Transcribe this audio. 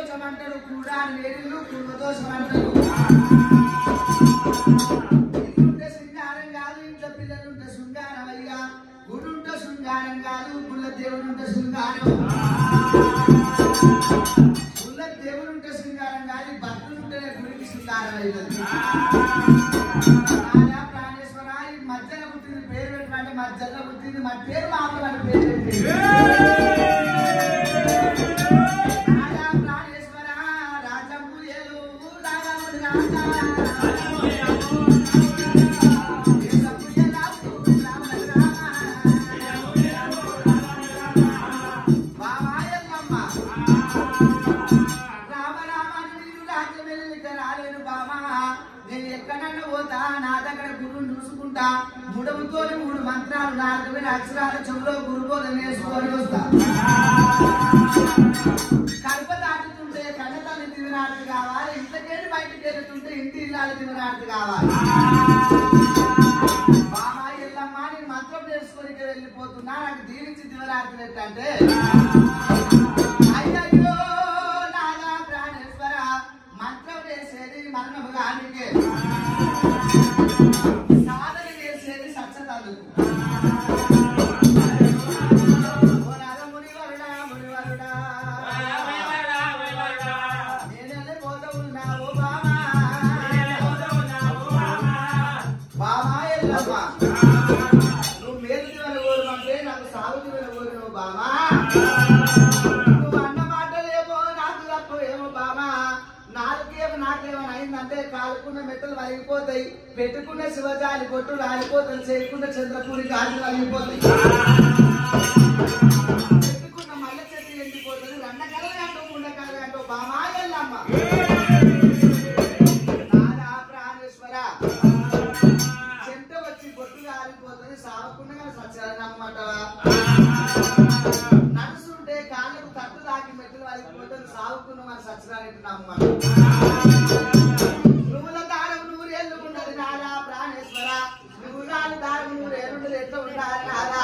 దోషం అంటారు, కూడా నేడు కుటుంబ దోషం అంటారు. ఇల్లుంటే శృంగారం కాదు, ఇంట్లో పిల్లలుంటే శృంగారం అయ్యా. గుడుంటే శృంగారం కాదు, గుళ్ళ దేవుడుంటే శృంగారం. గుళ్ళ దేవుడుంటే శృంగారం కాదు, భక్తులుంటేనే గుడికి శృంగారం అవుతుంది. ప్రాణేశ్వర ఈ మధ్యలో పుట్టింది పేరు పెట్టమంటే మధ్యలో పుట్టింది మా పేరు మామూలు పేరు పెట్టింది. ముడముతో 3 మంత్రాలు 4 అక్షరాల చెవులో గురుబోధన నేర్చుకొని వస్తా. కడప దాటుతుంటే కన్నతల్లి తినరాటు కావాలి, ఇంట్లోకెళ్ళి బయటకు వెళ్తుంటే ఇంటి ఇల్లాలు తినరాటు కావాలి. బాబా ఎల్లమ్మ నేను మంత్రం నేర్చుకొని వెళ్ళిపోతున్నా, నాకు దీవించి దివరాటు పెట్టంటే అయ్యో నాదా ప్రాణేశ్వర మంత్రం వేసేది మరణముగానికే, నువ్వు మేలు కోరమంటే నాకు సాగుతూ కోరినవు బామా. నువ్వు అన్న మాటలేమో నాకు తప్పు ఏమో బామా. నాకేమో అయిందంటే కాలుకున్న మెట్టలు వలిగిపోతాయి, పెట్టుకున్న శివజాలి కొట్టు రాలిపోతాయి, చేయకున్న చంద్రపూరి గాజులు వలిగిపోతాయి, పెట్టుకున్న మల్ల చెట్టు ఎండిపోతుంది. రన్న కలగంటూ ఉండ కలగంటూ బామా ఎల్లమ్మ నాదా ప్రాణేశ్వర చెంట వచ్చి కొట్టు రాలిపోతుంది, సావకుండా సత్యనమ్మటవా. నడుస్తుంటే కాళ్ళకు తట్టు దాకి మెట్టలు వలిగిపోతుంది, సావుకున్న మన సత్యనారాయణ నమ్మట. నువ్వుల దారం 100 ఏళ్ళు ఉన్నది నాదా ప్రాణేశ్వర, నువ్వు 4 దారం 100 ఏళ్ళు ఎట్లా ఉండాలి నాదా.